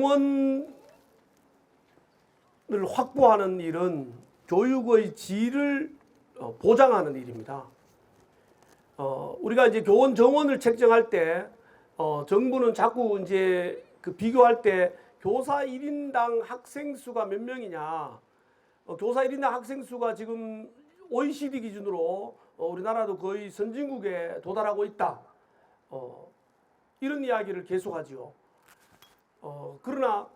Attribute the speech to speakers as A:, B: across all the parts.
A: 정원을 확보하는 일은 교육의 질을 보장하는 일입니다. 우리가 이제 교원 정원을 책정할 때 정부는 자꾸 이제 그 비교할 때 교사 1인당 학생 수가 몇 명이냐, 교사 1인당 학생 수가 지금 OECD 기준으로 우리나라도 거의 선진국에 도달하고 있다. 이런 이야기를 계속하지요. 그러나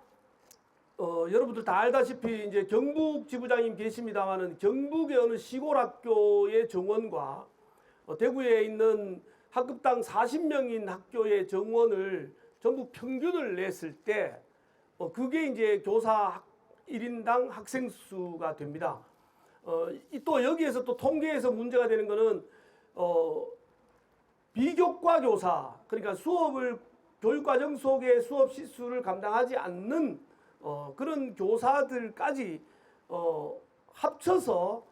A: 여러분들 다 알다시피 이제 경북 지부장님 계십니다만은 경북의 어느 시골 학교의 정원과 대구에 있는 학급당 40명인 학교의 정원을 전부 평균을 냈을 때 그게 이제 교사 1인당 학생 수가 됩니다. 또 여기에서 또 통계에서 문제가 되는 거는 비교과 교사, 그러니까 수업을 교육과정 속의 수업 실수를 감당하지 않는 그런 교사들까지 합쳐서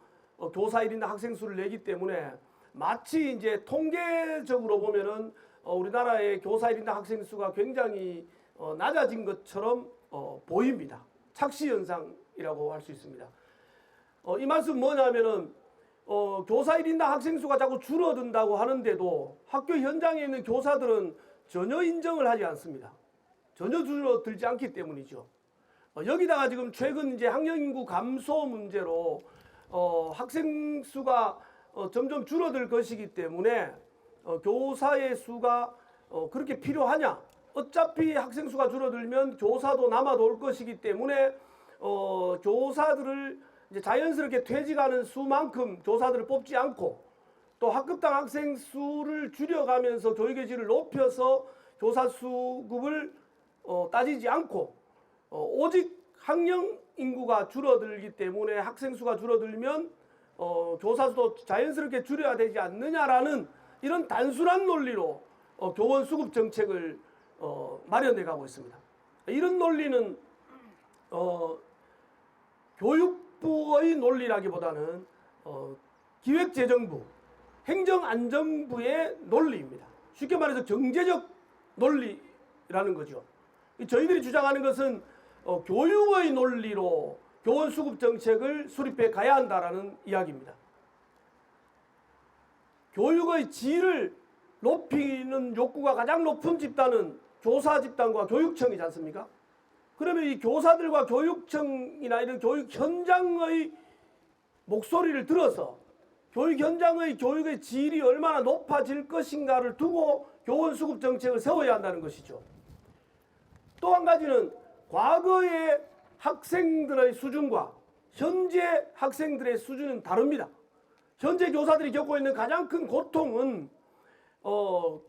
A: 교사 1인당 학생 수를 내기 때문에 마치 이제 통계적으로 보면은 우리나라의 교사 1인당 학생 수가 굉장히 낮아진 것처럼 보입니다. 착시 현상이라고 할 수 있습니다. 이 말씀 뭐냐면은 교사 1인당 학생 수가 자꾸 줄어든다고 하는데도 학교 현장에 있는 교사들은 전혀 인정을 하지 않습니다. 전혀 줄어들지 않기 때문이죠. 여기다가 지금 최근 이제 학령 인구 감소 문제로 학생 수가 점점 줄어들 것이기 때문에 교사의 수가 그렇게 필요하냐? 어차피 학생 수가 줄어들면 교사도 남아도 올 것이기 때문에 교사들을 이제 자연스럽게 퇴직하는 수만큼 교사들을 뽑지 않고 또 학급당 학생 수를 줄여가면서 교육의 질을 높여서 교사 수급을 따지지 않고 오직 학령 인구가 줄어들기 때문에 학생 수가 줄어들면 교사 수도 자연스럽게 줄여야 되지 않느냐라는 이런 단순한 논리로 교원 수급 정책을 마련해 가고 있습니다. 이런 논리는 교육부의 논리라기보다는 기획재정부, 행정안전부의 논리입니다. 쉽게 말해서 경제적 논리라는 거죠. 저희들이 주장하는 것은 교육의 논리로 교원 수급 정책을 수립해 가야 한다라는 이야기입니다. 교육의 질을 높이는 욕구가 가장 높은 집단은 교사 집단과 교육청이지 않습니까? 그러면 이 교사들과 교육청이나 이런 교육 현장의 목소리를 들어서 교육 현장의 교육의 질이 얼마나 높아질 것인가를 두고 교원 수급 정책을 세워야 한다는 것이죠. 또 한 가지는 과거의 학생들의 수준과 현재 학생들의 수준은 다릅니다. 현재 교사들이 겪고 있는 가장 큰 고통은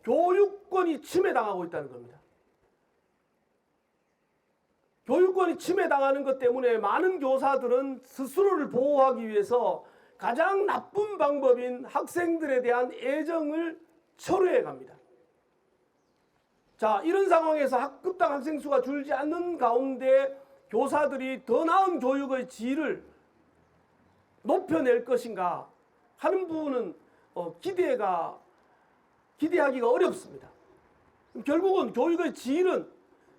A: 교육권이 침해당하고 있다는 겁니다. 교육권이 침해당하는 것 때문에 많은 교사들은 스스로를 보호하기 위해서 가장 나쁜 방법인 학생들에 대한 애정을 철회해 갑니다. 자, 이런 상황에서 학급당 학생 수가 줄지 않는 가운데 교사들이 더 나은 교육의 질을 높여낼 것인가 하는 부분은 기대하기가 어렵습니다. 결국은 교육의 질은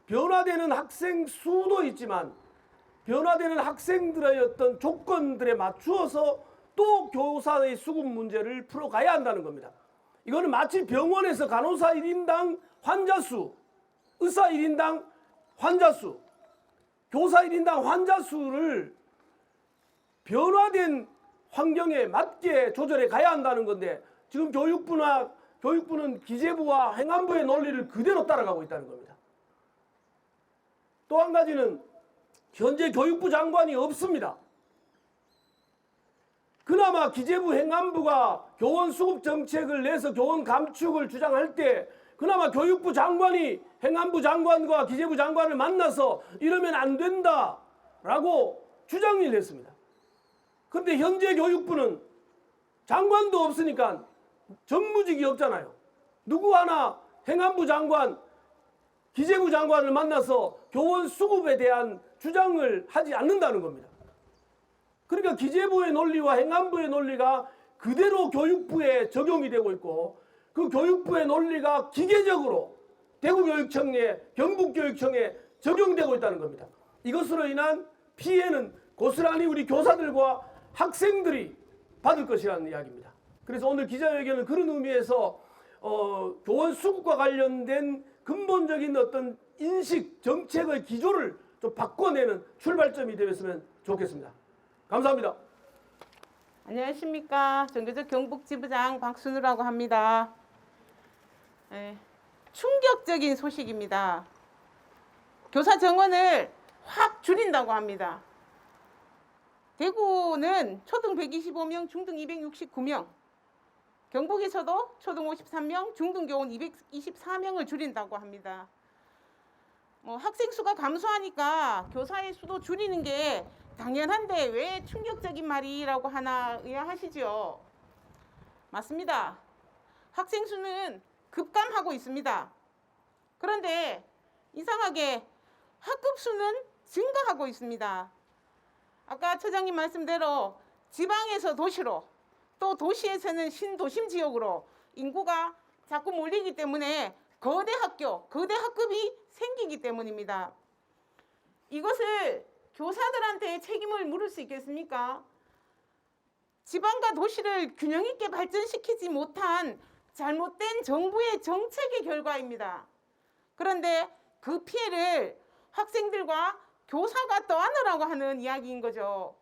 A: 변화되는 학생 수도 있지만 변화되는 학생들의 어떤 조건들에 맞추어서 또 교사의 수급 문제를 풀어가야 한다는 겁니다. 이거는 마치 병원에서 간호사 1인당 환자 수, 의사 1인당 환자 수, 교사 1인당 환자 수를 변화된 환경에 맞게 조절해 가야 한다는 건데 지금 교육부는 기재부와 행안부의 논리를 그대로 따라가고 있다는 겁니다. 또 한 가지는 현재 교육부 장관이 없습니다. 그나마 기재부 행안부가 교원 수급 정책을 내서 교원 감축을 주장할 때 그나마 교육부 장관이 행안부 장관과 기재부 장관을 만나서 이러면 안 된다라고 주장을 했습니다. 그런데 현재 교육부는 장관도 없으니까 정무직이 없잖아요. 누구 하나 행안부 장관, 기재부 장관을 만나서 교원 수급에 대한 주장을 하지 않는다는 겁니다. 그러니까 기재부의 논리와 행안부의 논리가 그대로 교육부에 적용이 되고 있고 그 교육부의 논리가 기계적으로 대구교육청에, 경북교육청에 적용되고 있다는 겁니다. 이것으로 인한 피해는 고스란히 우리 교사들과 학생들이 받을 것이라는 이야기입니다. 그래서 오늘 기자회견은 그런 의미에서 교원 수급과 관련된 근본적인 어떤 인식, 정책의 기조를 좀 바꿔내는 출발점이 되었으면 좋겠습니다. 감사합니다.
B: 안녕하십니까. 정교적 경북지부장 박순우라고 합니다. 네, 충격적인 소식입니다. 교사 정원을 확 줄인다고 합니다. 대구는 초등 125명, 중등 269명, 경북에서도 초등 53명, 중등 교원 224명을 줄인다고 합니다. 학생 수가 감소하니까 교사의 수도 줄이는 게 당연한데 왜 충격적인 말이라고 하나 의아하시죠? 맞습니다. 학생 수는 급감하고 있습니다. 그런데 이상하게 학급 수는 증가하고 있습니다. 아까 처장님 말씀대로 지방에서 도시로 또 도시에서는 신도심 지역으로 인구가 자꾸 몰리기 때문에 거대 학교, 거대 학급이 생기기 때문입니다. 이것을 교사들한테 책임을 물을 수 있겠습니까? 지방과 도시를 균형 있게 발전시키지 못한 잘못된 정부의 정책의 결과입니다. 그런데 그 피해를 학생들과 교사가 떠안으라고 하는 이야기인 거죠.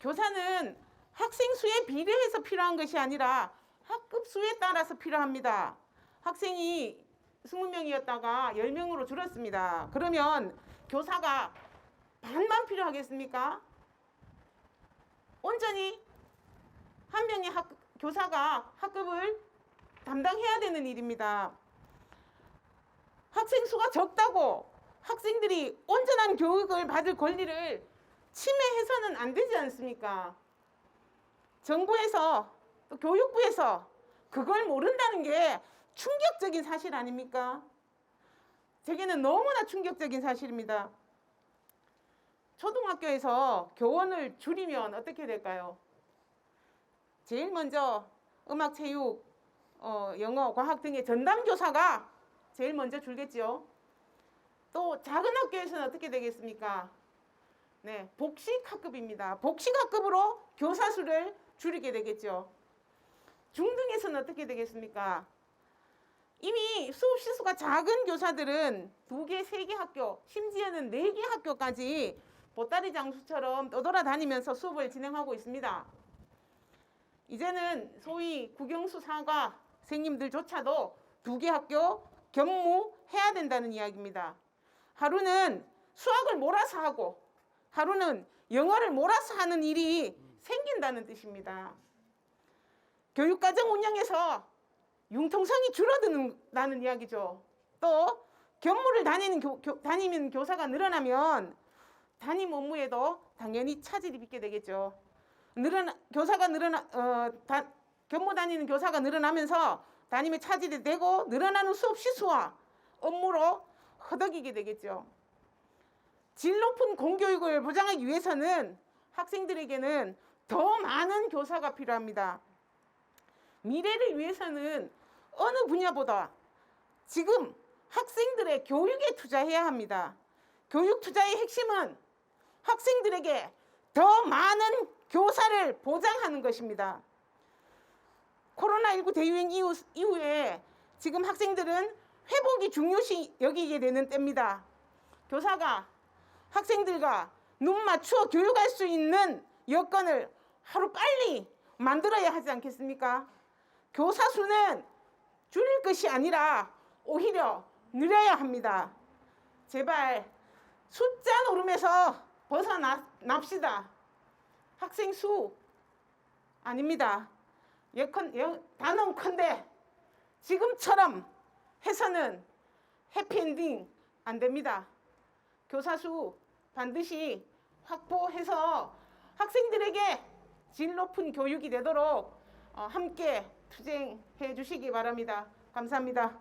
B: 교사는 학생 수에 비례해서 필요한 것이 아니라 학급 수에 따라서 필요합니다. 학생이 20명이었다가 10명으로 줄었습니다. 그러면 교사가 반만 필요하겠습니까? 온전히 한 명의 교사가 학급을 담당해야 되는 일입니다. 학생 수가 적다고 학생들이 온전한 교육을 받을 권리를 침해해서는 안 되지 않습니까? 정부에서 또 교육부에서 그걸 모른다는 게 충격적인 사실 아닙니까? 제게는 너무나 충격적인 사실입니다. 초등학교에서 교원을 줄이면 어떻게 될까요? 제일 먼저 음악, 체육, 영어, 과학 등의 전담교사가 제일 먼저 줄겠죠. 또 작은 학교에서는 어떻게 되겠습니까? 네, 복식학급입니다. 복식학급으로 교사 수를 줄이게 되겠죠. 중등에서는 어떻게 되겠습니까? 이미 수업 시수가 작은 교사들은 2개, 3개 학교, 심지어는 4개 학교까지 보따리 장수처럼 떠돌아다니면서 수업을 진행하고 있습니다. 이제는 소위 국영수 사과 선생님들조차도 2개 학교 겸무해야 된다는 이야기입니다. 하루는 수학을 몰아서 하고 하루는 영어를 몰아서 하는 일이 생긴다는 뜻입니다. 교육과정 운영에서 융통성이 줄어든다는 이야기죠. 또 겸무를 다니는 교사가 늘어나면 담임 업무에도 당연히 차질이 빚게 되겠죠. 겸무 다니는 교사가 늘어나면서 담임의 차질이 되고 늘어나는 수업 시수와 업무로 허덕이게 되겠죠. 질 높은 공교육을 보장하기 위해서는 학생들에게는 더 많은 교사가 필요합니다. 미래를 위해서는 어느 분야보다 지금 학생들의 교육에 투자해야 합니다. 교육 투자의 핵심은 학생들에게 더 많은 교사를 보장하는 것입니다. 코로나19 대유행 이후에 지금 학생들은 회복이 중요시 여기게 되는 때입니다. 교사가 학생들과 눈 맞추어 교육할 수 있는 여건을 하루빨리 만들어야 하지 않겠습니까? 교사 수는 줄일 것이 아니라 오히려 늘려야 합니다. 제발 숫자 노름에서 벗어납시다. 학생 수 아닙니다. 단언컨대 지금처럼 해서는 해피엔딩 안 됩니다. 교사 수 반드시 확보해서 학생들에게 질 높은 교육이 되도록 함께 투쟁해 주시기 바랍니다. 감사합니다.